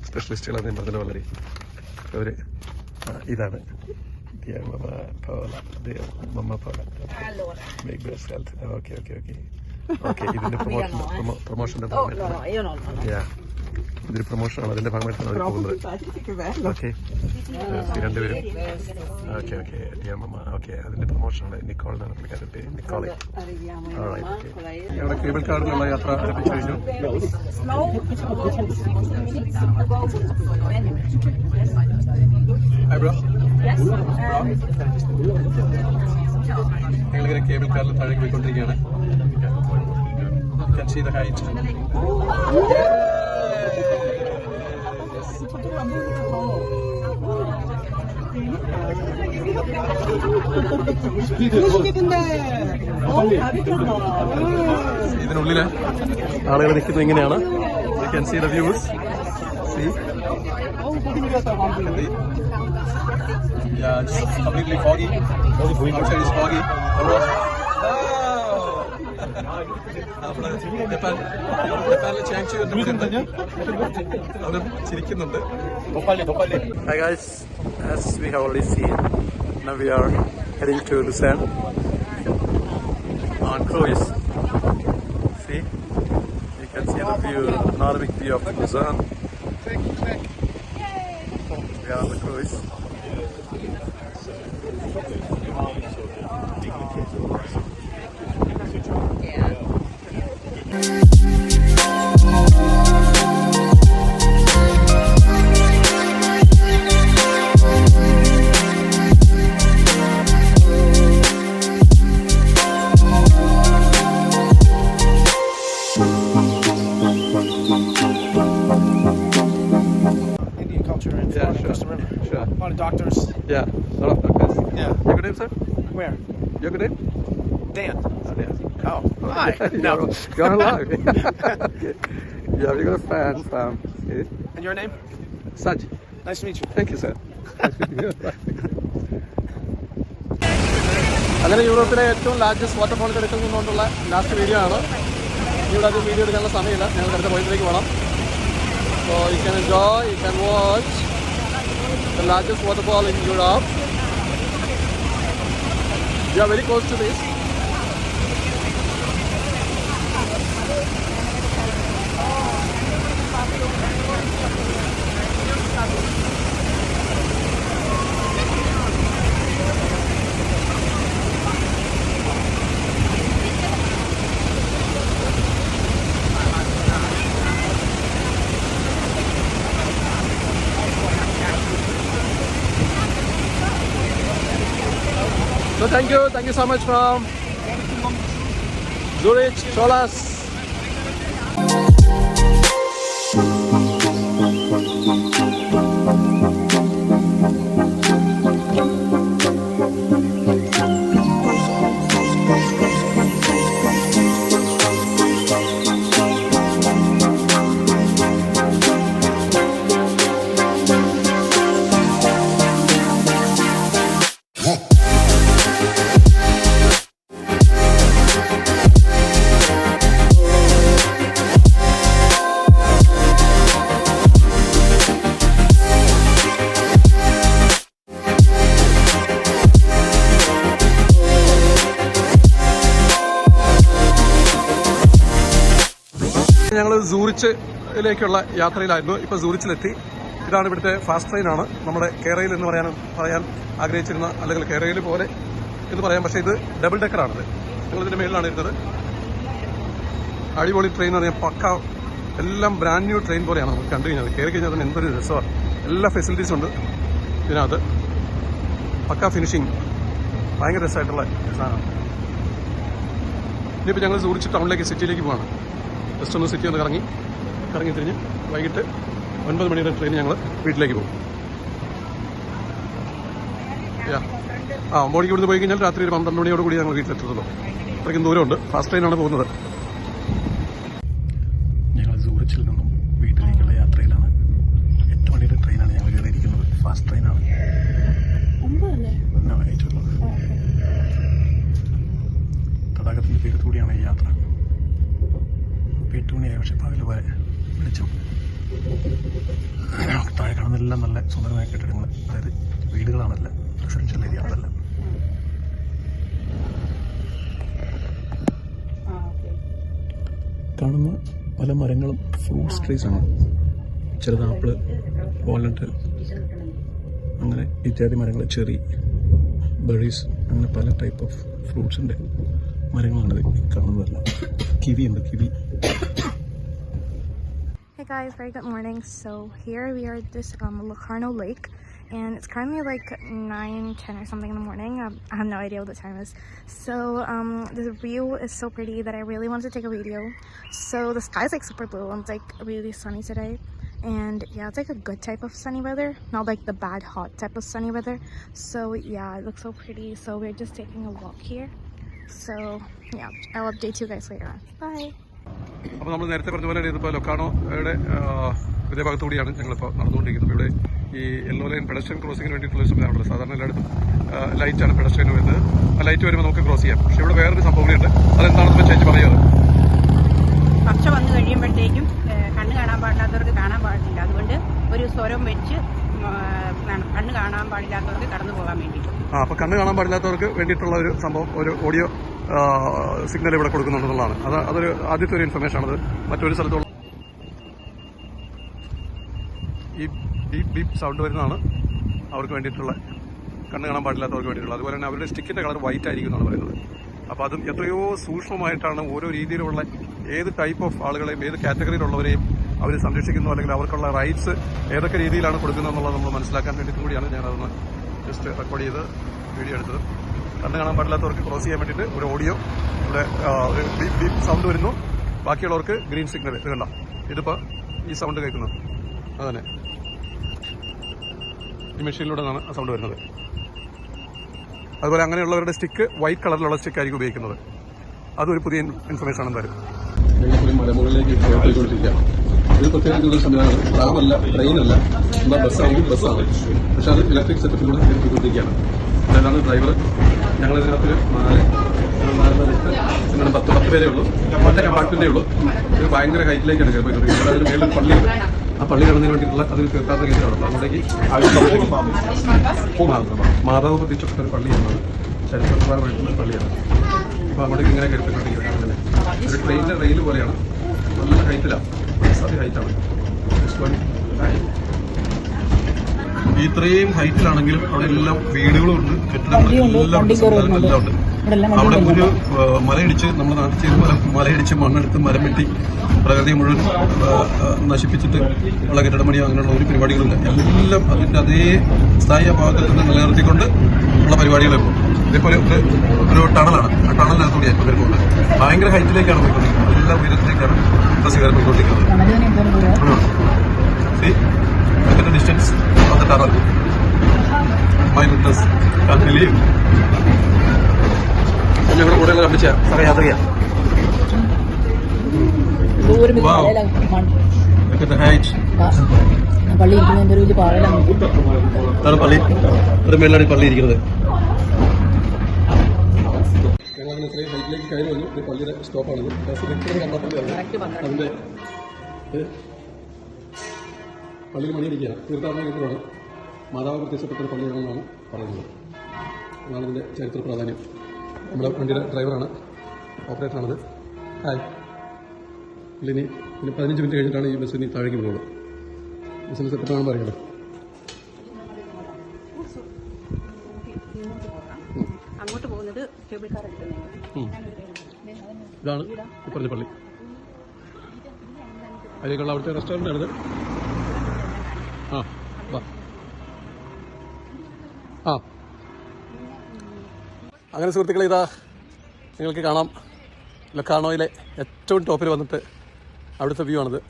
സ്പെഷ്യലിസ്റ്റുകളാണ് ഞാൻ പറഞ്ഞത്. വളരെ അവര് ഇതാണ് ഇതിന്റെ പ്രൊമോഷന്റെ ഇതൊരു പ്രൊമോഷനാണ്. അതിന്റെ ഭാഗമായിട്ടാണ് അവർ പോകുന്നത്. ഓക്കെ, രണ്ടുപേരും അതിന്റെ പ്രൊമോഷനാണ്. നിക്കോൾ എന്നാണ് പുള്ളിക്കാരുടെ നിക്കോളെ. അവിടെ കേബിൾ കാറിലുള്ള യാത്ര ആരംഭിച്ചു കഴിഞ്ഞു. ഞങ്ങളിങ്ങനെ കേബിൾ കാറിൽ താഴേക്ക് പോയിക്കൊണ്ടിരിക്കുകയാണ്. You can see the height. Yes. ഇതിനുള്ളില് ആളുകൾ നിൽക്കുന്നത് ഇങ്ങനെയാണ്. You can see the views. See? Yeah, it's completely foggy. Outside is foggy. ജപ്പാനിലെ ചാങ്ചു അവരും ചിരിക്കുന്നുണ്ട്. Hi guys, as we have already seen, now we are heading to Busan on cruise. See, you can see the view, panoramic view of Busan. We are on the cruise. Indian culture and Yeah, Florida sure. across the river. Sure. A lot of doctors. Yeah, a lot of doctors. Yeah. Your good name, sir? Where? Your good name? Dan. Yeah. Oh, hi. You're alive. Okay. Yeah, we got a fan from. Okay. And your name? Saj. Nice to meet you. Thank you, sir. അങ്ങനെ യൂറോപ്പിലെ ഏറ്റവും largest waterfall എടുക്കുന്നതുകൊണ്ടുള്ള last video ആണ്. ഇവിടെ അത് video എടുക്കാനുള്ള സമയമില്ല, ഞങ്ങൾക്ക് അടുത്ത പോയിന്റിലേക്ക് പോകണം. So you can enjoy, you can watch the largest waterfall in Europe. You are very close to this. So thank you so much from Zurich, Cholas. ഞങ്ങൾ സൂറിച്ചിലേക്കുള്ള യാത്രയിലായിരുന്നു. ഇപ്പോൾ സൂറിച്ചിലെത്തി. ഇതാണ് ഇവിടുത്തെ ഫാസ്റ്റ് ട്രെയിനാണ്. നമ്മുടെ കേരയിൽ എന്ന് പറയാൻ ആഗ്രഹിച്ചിരുന്ന, അല്ലെങ്കിൽ കേരയിൽ പോലെ എന്ന് പറയാം, പക്ഷേ ഇത് ഡബിൾ ഡെക്കറാണിത്. ഞങ്ങളിതിൻ്റെ മേളിലാണ് ഇരുന്നത്. അടിപൊളി ട്രെയിൻ എന്ന് പറയാൻ പക്ക എല്ലാം ബ്രാൻഡ് ന്യൂ ട്രെയിൻ പോലെയാണ് നമുക്ക് കണ്ടു കഴിഞ്ഞാൽ. കയറി കഴിഞ്ഞാൽ തന്നെ എന്തൊരു രസമാണ്. എല്ലാ ഫെസിലിറ്റീസും ഉണ്ട് ഇതിനകത്ത്. പക്ക ഫിനിഷിങ്, ഭയങ്കര രസമായിട്ടുള്ള സാധനമാണ്. ഇനിയിപ്പോൾ ഞങ്ങൾ സൂറിച്ച് ടൗണിലേക്ക്, സിറ്റിയിലേക്ക് പോവാണ്. ജസ്റ്റ് ഒന്ന് സിറ്റി ഒന്ന് കറങ്ങി തിരിഞ്ഞ് വൈകിട്ട് 9 മണിയുടെ ട്രെയിൻ ഞങ്ങൾ വീട്ടിലേക്ക് പോകും. 9 മണിക്ക് ഇവിടുന്ന് പോയി കഴിഞ്ഞാൽ രാത്രി ഒരു 12 മണിയോട് കൂടി ഞങ്ങൾ വീട്ടിലെത്തുള്ളൂ. അത്രയ്ക്കും ദൂരമുണ്ട്. ഫാസ്റ്റ് ട്രെയിനാണ് പോകുന്നത്. ഞങ്ങൾ സൂറിച്ചിൽ നിന്നും വീട്ടിലേക്കുള്ള യാത്രയിലാണ്. 8 മണിയുടെ ട്രെയിനാണ് ഞങ്ങൾ കയറിയിരിക്കുന്നത്. ഫാസ്റ്റ് ട്രെയിനാണ്. തടാകത്തിൻ്റെ തീരത്തുകൂടിയാണ് ഈ യാത്ര. 8 മണിയായി, പക്ഷെ പകൽ പോലെ വെളിച്ചം. താഴെ കാണുന്നതെല്ലാം നല്ല സുന്ദരമായ കെട്ടിടങ്ങൾ, അതായത് വീടുകളാണല്ല, റെസിഡൻഷ്യൽ ഏരിയ ആണല്ല. കാണുന്ന പല മരങ്ങളും ഫ്രൂട്ട്സ് ട്രീസ് ആണ്. ചെറുത് ആപ്പിള്, വാൾനട്ട്, അങ്ങനെ ഇത്യാദി മരങ്ങൾ, ചെറി, ബെറീസ്, അങ്ങനെ പല ടൈപ്പ് ഓഫ് ഫ്രൂട്ട്സിൻ്റെ മരങ്ങളാണ് കാണുന്നതല്ല. കിവി ഉണ്ട്, kiwi. Hey guys, very good morning. So here we are at this Locarno Lake, and it's currently like 9:10 or something in the morning. I have no idea what the time is. So the view is so pretty that I really wanted to take a video. So the sky's like super blue and it's like really sunny today, And yeah, it's like a good type of sunny weather, not like the bad hot type of sunny weather. So yeah, it looks so pretty. So we're just taking a walk here. So yeah, I'll update you guys later on. Bye. അപ്പോൾ നമ്മൾ നേരത്തെ പറഞ്ഞ പോലെ ഇതിപ്പോൾ ലൊക്കാനോയുടെ ഇതേ ഭാഗത്തുകൂടിയാണ് ഞങ്ങളിപ്പോൾ നടന്നുകൊണ്ടിരിക്കുന്നത്. ഇവിടെ ഈ യെല്ലോ ലൈൻ പെഡസ്ട്രിയൻ ക്രോസിങ്ങിന് വേണ്ടിയിട്ടുള്ള സംവിധാനമുണ്ട്. സാധാരണ എല്ലായിടത്തും ലൈറ്റാണ് പെഡസ്ട്രിയന് വരുന്നത്. ആ ലൈറ്റ് വരുമ്പോൾ നമുക്ക് ക്രോസ് ചെയ്യാം. പക്ഷേ ഇവിടെ വേറൊരു സംഭവം കൂടിയുണ്ട്. അതെന്താണെന്ന് ചേച്ചി പറയാറ്. പക്ഷ വന്നു കഴിയുമ്പോഴത്തേക്കും കണ്ണ് കാണാൻ പാടില്ലാത്തവർക്ക് കാണാൻ പാടില്ല. അതുകൊണ്ട് ഒരു സ്വരം വെച്ച് കണ്ണ് കാണാൻ പാടില്ലാത്തവർക്ക് കടന്നു പോകാൻ വേണ്ടിയിട്ട്. അപ്പോൾ കണ്ണ് കാണാൻ പാടില്ലാത്തവർക്ക് വേണ്ടിയിട്ടുള്ള ഒരു സംഭവം, ഒരു ഓഡിയോ സിഗ്നൽ ഇവിടെ കൊടുക്കുന്നുണ്ടെന്നുള്ളതാണ്. അതൊരു ആദ്യത്തെ ഒരു ഇൻഫർമേഷൻ ആണത്. മറ്റൊരു സ്ഥലത്തുള്ള ഈ ബീപ്പ് ബീപ്പ് സൗണ്ട് വരുന്നതാണ് അവർക്ക് വേണ്ടിയിട്ടുള്ള, കണ്ണ് കാണാൻ പാടില്ലാത്തവർക്ക് വേണ്ടിയിട്ടുള്ള. അതുപോലെ തന്നെ അവരുടെ സ്റ്റിക്കിൻ്റെ കളർ വൈറ്റ് ആയിരിക്കും എന്നാണ് പറയുന്നത്. അപ്പോൾ അതും എത്രയോ സൂക്ഷ്മമായിട്ടാണ് ഓരോ രീതിയിലുള്ള ഏത് ടൈപ്പ് ഓഫ് ആളുകളെയും ഏത് കാറ്റഗറിയിലുള്ളവരെയും അവർ സംരക്ഷിക്കുന്നു, അല്ലെങ്കിൽ അവർക്കുള്ള റൈറ്റ്സ് ഏതൊക്കെ രീതിയിലാണ് കൊടുക്കുന്നത് എന്നുള്ളത് നമ്മൾ മനസ്സിലാക്കാൻ വേണ്ടിയിട്ടും കൂടിയാണ് ഞാനതൊന്ന് ജസ്റ്റ് റെക്കോർഡ് ചെയ്ത് വീഡിയോ എടുത്തത്. കണ്ണ് കാണാൻ പാടില്ലാത്തവർക്ക് ക്രോസ് ചെയ്യാൻ വേണ്ടിയിട്ട് ഒരു ഓഡിയോ ഇവിടെ ഒരു ബീപ്പ് ബീപ്പ് സൗണ്ട് വരുന്നു. ബാക്കിയുള്ളവർക്ക് ഗ്രീൻ സിഗ്നൽ. ഇത് കണ്ട, ഇതിപ്പോൾ ഈ സൗണ്ട് കേൾക്കുന്നത് അതന്നെ ഈ മെഷീനിലൂടെ നിന്നാണ് ആ സൗണ്ട് വരുന്നത്. അതുപോലെ അങ്ങനെയുള്ളവരുടെ സ്റ്റിക്ക് വൈറ്റ് കളറിലുള്ള സ്റ്റിക്കായിരിക്കും ഉപയോഗിക്കുന്നത്. അതൊരു പുതിയ ഇൻഫർമേഷൻ ആണ് എന്തായാലും. ഞങ്ങളിപ്പോഴും മലമുകളിലേക്ക് പോയിക്കൊണ്ടിരിക്കുകയാണ്. ഇത് പ്രത്യേകിച്ചുള്ള സംവിധാനമാണ്. ട്രാമല്ല, ട്രെയിനല്ല, എന്താ ബസ്സാണെങ്കിൽ ബസ്സാണ്. പക്ഷെ അത് ഇലക്ട്രിക് സെറ്റപ്പിലൂടെ പോയിക്കൊണ്ടിരിക്കുകയാണ്. അതാണ് ഡ്രൈവർ. ഞങ്ങളിതിനകത്ത് 10 പേരേ ഉള്ളൂ. ഒറ്റ കമ്പാർട്ട്മെന്റേ ഉള്ളൂ. ഇത് ഭയങ്കര ഹൈറ്റിലേക്കാണ് പോയിക്കൊണ്ടിരിക്കുന്നത്. അതിന് മേളിൽ പള്ളിയുണ്ട്. ആ പള്ളി കാണുന്നതിന് വേണ്ടിയിട്ടുള്ള അതിൽ തീർത്ഥാടന കേന്ദ്രമാണ്. അങ്ങോട്ടേക്ക് മാതാവ് പ്രതീക്ഷിച്ച ഒരു പള്ളിയാണ്. ചരിത്രപ്രധാനമായിട്ടുള്ള പള്ളിയാണ്. അപ്പോൾ അങ്ങോട്ടേക്ക് ഇങ്ങനെ കയറിപ്പോയിക്കൊണ്ടിരിക്കുന്നത്. അങ്ങനെ ഒരു ട്രെയിനിൻ്റെ റെയിൽ പോലെയാണ്. നല്ല ഹൈറ്റിലാണ്, ഹൈറ്റാണ്. ഇത്രയും ഹൈറ്റിലാണെങ്കിലും അവിടെ എല്ലാം വീടുകളുണ്ട്, കെട്ടിടങ്ങളെല്ലാം ഉണ്ട്. അവിടെ ഒരു മലയിടിച്ച് നമ്മുടെ നാട്ടിൽ ചെയ്ത് മലയിടിച്ച് മണ്ണെടുത്ത് മരം വെട്ടി പ്രകൃതി മുഴുവൻ നശിപ്പിച്ചിട്ട് ഉള്ള കെട്ടിടമണിയോ അങ്ങനെയുള്ള ഒരു പരിപാടികളില്ല. എല്ലാം അതിൻ്റെ അതേ സ്ഥായി ഭാഗത്തിൽ നിന്ന് നിലനിർത്തിക്കൊണ്ട് ഉള്ള പരിപാടികളിപ്പോൾ. ഇതിപ്പോൾ ഒരു ടണലാണ്. ആ ടണലിനകത്തൂടെയായിരിക്കും വരുന്നത്. ഭയങ്കര ഹൈറ്റിലേക്കാണ് പോയിക്കൊണ്ടിരിക്കുന്നത്. എല്ലാ ഉയരത്തിലേക്കാണ് ബസ്സുകാർ പോയിക്കൊണ്ടിരിക്കുന്നത്. Distance of the tunnel. My goodness, can't believe. ഞങ്ങളുടെ കൂടെ കമ്പിച്ച യാത്ര ചെയ്യാം. പള്ളി പള്ളി ഒരു മേളിലാണ് പള്ളി ഇരിക്കുന്നത്. ഞങ്ങളങ്ങനെ ഇത്രയും ഹൈറ്റിലേക്ക് കയറി വന്നു. ഇത് പള്ളിയുടെ സ്റ്റോപ്പാണിത്. അതിന്റെ പള്ളിയിൽ മണിയടിക്കുകയാണ്. തീർത്ഥാടന കേന്ദ്രമാണ്. മാതാവ് പ്രത്യക്ഷപ്പെട്ട ഒരു പള്ളിയാണെന്നാണ് പറയുന്നത്. അതാണ് ഇതിൻ്റെ ചരിത്ര പ്രാധാന്യം. നമ്മുടെ വണ്ടിയുടെ ഡ്രൈവറാണ്, ഓപ്പറേറ്ററാണത്. ഹായ്. ഇനി 15 മിനിറ്റ് കഴിഞ്ഞിട്ടാണ് ഈ ബസ്സിന് താഴേക്ക് പോകുന്നത്. ബസ്സിന് സെപ്പറേറ്റാണ് പറയുന്നത്. അങ്ങോട്ട് പോകുന്നത് കേബിൾ കാർ. ഇതാണ് ഈ പറഞ്ഞ പള്ളി. അതിലേക്കുള്ള അവിടുത്തെ റെസ്റ്റോറൻ്റാണിത്. അങ്ങനെ സുഹൃത്തുക്കളെ, ഇതാ നിങ്ങൾക്ക് കാണാം ലൊക്കാനോയിലെ ഏറ്റവും ടോപ്പിൽ വന്നിട്ട് അവിടുത്തെ വ്യൂ ആണിത്.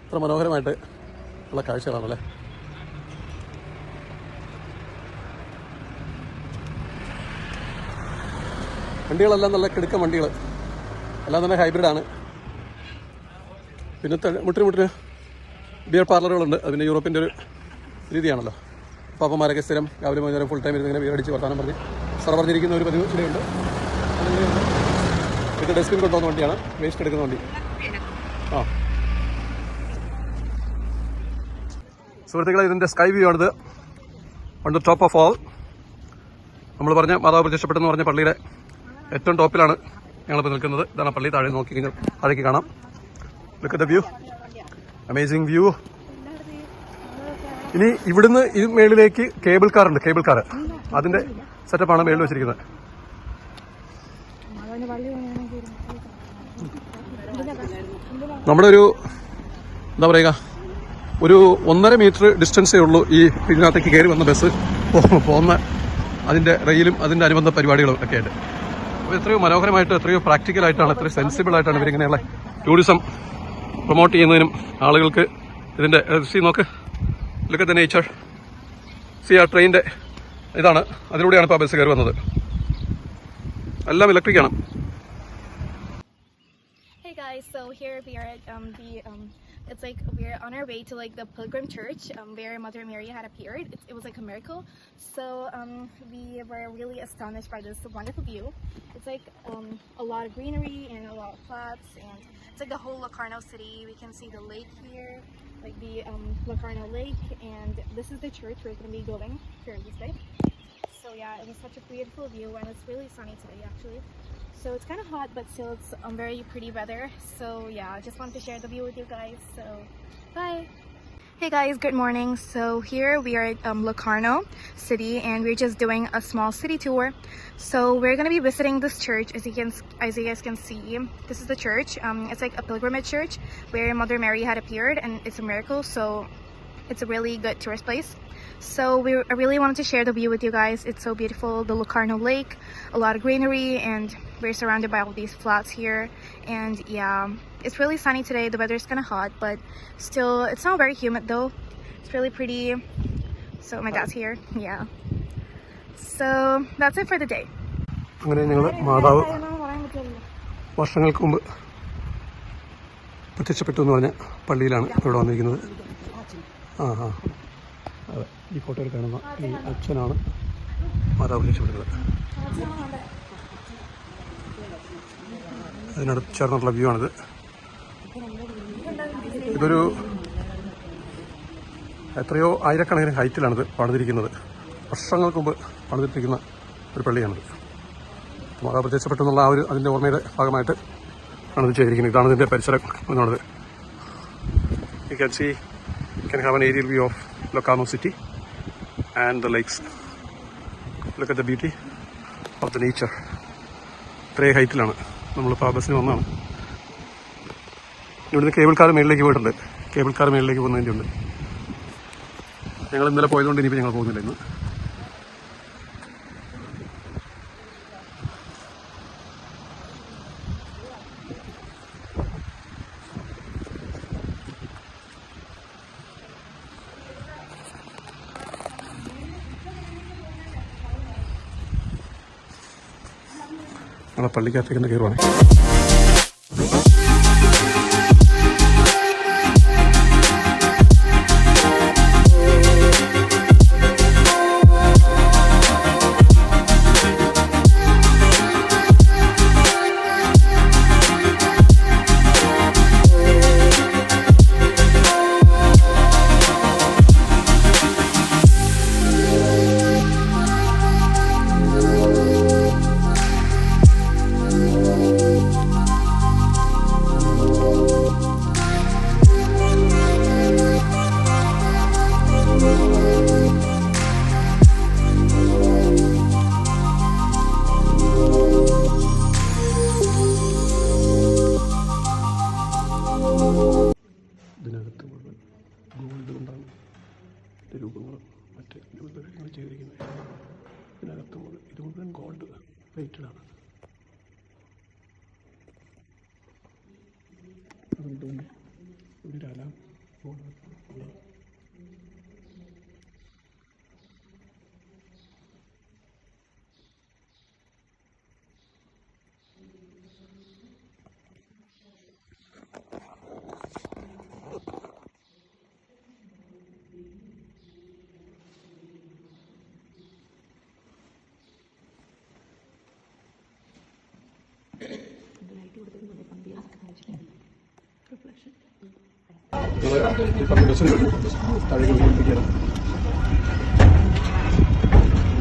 അത്ര മനോഹരമായിട്ട് ഉള്ള കാഴ്ചകളാണല്ലേ. വണ്ടികളെല്ലാം നല്ല കിടുക്കൻ വണ്ടികൾ, എല്ലാം തന്നെ ഹൈബ്രിഡാണ്. പിന്നെ മുട്ടിന് ബിയർ പാർലറുകളുണ്ട്. അത് പിന്നെ യൂറോപ്പിൻ്റെ ഒരു രീതിയാണല്ലോ. പാപ്പന്മാരൊക്കെ സ്ഥിരം രാവിലെ വൈകുന്നേരം ഫുൾ ടൈം ഇരുന്നിങ്ങനെ ബിയർ അടിച്ച് വർത്താനം പറഞ്ഞ് സറ പറഞ്ഞിരിക്കുന്ന ഒരു പതിവ് ഇവിടെയുണ്ട്. ഇത് ഡസ്റ്റ്ബിൻ കൊണ്ടുപോകുന്ന വണ്ടിയാണ്, വേസ്റ്റ് എടുക്കുന്ന വണ്ടി. സുഹൃത്തുക്കളെ, ഇതിൻ്റെ സ്കൈ വ്യൂ ആണിത്. On the top of all. നമ്മൾ പറഞ്ഞ മാതാവ് പ്രത്യക്ഷപ്പെട്ടെന്ന് പറഞ്ഞ പള്ളിയുടെ ഏറ്റവും ടോപ്പിലാണ് ഞങ്ങളിപ്പോൾ നിൽക്കുന്നത്. ഇതാണ് പള്ളി. താഴെ നോക്കി കഴിഞ്ഞാൽ താഴേക്ക് കാണാം. Look at the view, amazing view. ഇനി ഇവിടുന്ന് ഈ മേളിലേക്ക് കേബിൾ കാർ ഉണ്ട്. കേബിൾ കാർ അതിന്റെ സെറ്റപ്പാണ് മേളിൽ വെച്ചിരിക്കുന്നത്. നമ്മുടെ ഒരു എന്താ പറയുക, ഒരു 1.5 മീറ്റർ ഡിസ്റ്റൻസേ ഉള്ളൂ ഈ ഇതിനകത്തേക്ക് കയറി വന്ന ബസ് പോകുന്ന അതിന്റെ റെയിലും അതിന്റെ അനുബന്ധ പരിപാടികളും ഒക്കെ ആയിട്ട്. അപ്പോൾ എത്രയോ മനോഹരമായിട്ട്, എത്രയോ പ്രാക്ടിക്കലായിട്ടാണ്, എത്രയോ സെൻസിബിൾ ആയിട്ടാണ് ഇവരിങ്ങനെയുള്ള ടൂറിസം പ്രൊമോട്ട് ചെയ്യുന്നതിനും ആളുകൾക്ക് ഇതിൻ്റെ നോക്ക് ലുക്ക് അറ്റ് ദ നേച്ചർ. ആ ട്രെയിനിൻ്റെ ഇതാണ്, അതിലൂടെയാണ് ഇപ്പോൾ ബസ് കയറി വന്നത്. എല്ലാം ഇലക്ട്രിക്കാണ്. Hey guys, so here we are at it's like we're on our way to like the Pilgrim Church where Mother Mary had appeared. It was like a miracle. So we were really astonished by this wonderful view. It's like a lot of greenery and a lot of flats, and it's like the whole Locarno city. We can see the lake here, like the Locarno Lake, and this is the church we're going to be going here this day. So yeah, it was such a beautiful view, and it's really sunny today actually. So it's kind of hot, but still it's very pretty weather. So yeah, I just wanted to share the view with you guys. So bye. Hey guys, good morning. So here we are at Locarno City, and we're just doing a small city tour. So we're gonna be visiting this church. As you guys can see, this is the church. It's like a pilgrimage church where Mother Mary had appeared, and it's a miracle. So it's a really good tourist place. So I really wanted to share the view with you guys. It's so beautiful. The Locarno Lake, a lot of greenery, and we're surrounded by all these flats here. And yeah, it's really sunny today. The weather is kind of hot, but still, it's not very humid though. It's really pretty. So my dad's here. Yeah. So that's it for the day. അങ്ങനെ ഞങ്ങൾ മാതാവ് വർഷങ്ങൾക്ക് മുമ്പ് പ്രത്യക്ഷപ്പെട്ടു എന്ന് പറഞ്ഞ പള്ളിയിലാണ് ഇവിടെ വന്നിരിക്കുന്നത്. അതെ, ഈ ഫോട്ടോയിൽ കാണുന്ന ഈ അച്ഛനാണ് മാതാവ് പ്രത്യക്ഷപ്പെടുന്നത്. അതിനടുത്ത് ചേർന്നിട്ടുള്ള വ്യൂ ആണിത്. ഇതൊരു എത്രയോ ആയിരക്കണക്കിന് ഹൈറ്റിലാണിത് പണിതിരിക്കുന്നത്. വർഷങ്ങൾക്ക് മുമ്പ് പണിതിരിക്കുന്ന ഒരു പള്ളിയാണിത്. മാതാവ് പ്രത്യക്ഷപ്പെട്ടു എന്നുള്ള ആ ഒരു അതിൻ്റെ ഓർമ്മയുടെ ഭാഗമായിട്ട് ആണ് ഇത് ചെയ്തിരിക്കുന്നത്. ഇതാണ് ഇതിൻ്റെ പരിസരം എന്നുള്ളത്. You can see you can have an aerial view of Locarno city and the lakes. Look at the beauty of the nature. ഇത്രയും ഹൈറ്റിലാണ് നമ്മളിപ്പോൾ ആ ബസ്സിന് വന്നതാണ്. ഇവിടുന്ന് കേബിൾ കാർ മേളിലേക്ക് പോയിട്ടുണ്ട്. കേബിൾ കാർ മേളിലേക്ക് പോകുന്നതിൻ്റെ ഉണ്ട്. ഞങ്ങൾ ഇന്നലെ പോയതുകൊണ്ട് ഇനിയിപ്പോൾ ഞങ്ങൾ പോകുന്നില്ല ഇന്ന്. നമ്മളെ പള്ളിക്കകത്തേക്ക് കയറുവാണ്. ഇതിനകത്ത് മുഴുവൻ ഗോൾഡ് കൊണ്ടാണ് രൂപങ്ങളും മറ്റ് രൂപങ്ങൾ ചെയ്തിരിക്കുന്നത്. ഇതിനകത്ത് ഇത് മുഴുവൻ ഗോൾഡ് വെയ്റ്റഡാണ്. അതുകൊണ്ട് തന്നെ ഒരു അലാം ഗോൾഡ് ഉള്ളത്.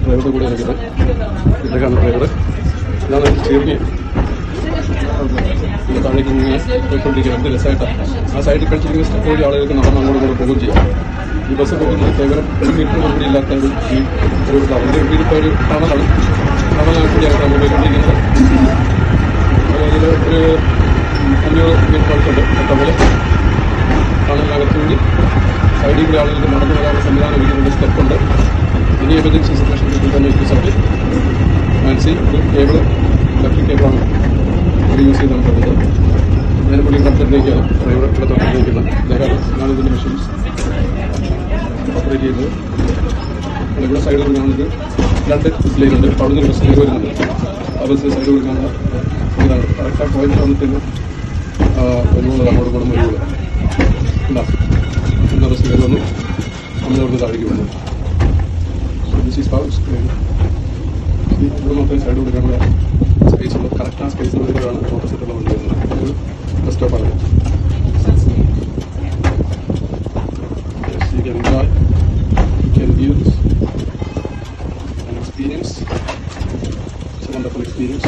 ഡ്രൈവറുടെ കൂടെ ഇരിക്കുന്നത് ഇതൊക്കെയാണ് ഡ്രൈവർ. ഇതാണ് ചീർണി താഴേക്ക് ഇങ്ങനെ പോയിക്കൊണ്ടിരിക്കുന്നത്. എന്ത് രസമായിട്ടാണ് ആ സൈഡിൽ കളിച്ചിരിക്കുന്ന സ്റ്റെപ്പ് വഴി ആളുകൾക്ക് നടന്ന് അങ്ങോട്ട് കൂടെ പോകുകയും ചെയ്യാം. ഈ ബസ് പോകുന്നത് കേവലം 1 മീറ്റർ കൂടി ഇല്ലാത്ത ഒരു അതിൻ്റെ ഇപ്പോൾ ഒരു ടണലാണ് കൂടിയാണ് നമ്മൾ പോയിക്കൊണ്ടിരിക്കുന്നത്. അതിൽ ഒരു 500 മീറ്റർ അടുത്തുണ്ട്. അതുപോലെ ടണലിനകത്തുകൂടി സൈഡിൽ കൂടി ആളുകൾക്ക് നടന്നു വരാനുള്ള സംവിധാനം ഒരുക്കുന്നുണ്ട്. സ്റ്റെപ്പുണ്ട്. ഇനി എമർജൻസി സിറ്റുവേഷൻ തന്നെ സൈഡിൽ മാൻസി ഒരു കേബിൾ ഇലക്ട്രിക് കേബിളാണ് ഇവിടെ യൂസ് ചെയ്തുകൊണ്ടിരുന്നത്. ഞാൻ പുള്ളി കൺസൾട്ടിലേക്കാണ് ഡ്രൈവർ ഇവിടെ തുടങ്ങിയിരിക്കുന്നത്. അദ്ദേഹമാണ് ഇതിൻ്റെ മെഷീൻസ് ഓപ്പറേറ്റ് ചെയ്യുന്നത്. ഇവിടെ സൈഡിൽ കൊടുക്കാനുള്ളത് 2 ഡിസ്പ്ലേ ഉണ്ട്. അവിടെ നിന്ന് ബസ് വരുന്നുണ്ട്. ആ ബസ്സിന് സൈഡ് കൊടുക്കാനുള്ള ഇതാണ് കറക്റ്റാണ്. പോയിന്റ് വന്നിട്ട് വരുന്നത് അങ്ങോട്ട് കൂടെ മുഴുവൻ ഉണ്ടാവും. എന്താ ബസ് കയറി വന്നു, നമ്മളവിടുന്ന് താഴേക്ക് വന്നു. ഇവിടെ മാത്രമേ സൈഡ് കൊടുക്കാനുള്ള സ്പേസ് ഉള്ളൂ. കറക്റ്റ് ആ സ്പേസ് വരുമ്പോഴാണ് ഓപ്പോസിറ്റുള്ള വണ്ടി വരുന്നത്. ഒരു bus സ്റ്റോപ്പാണ്. You can enjoy, you can view this, an experience. It's a wonderful experience.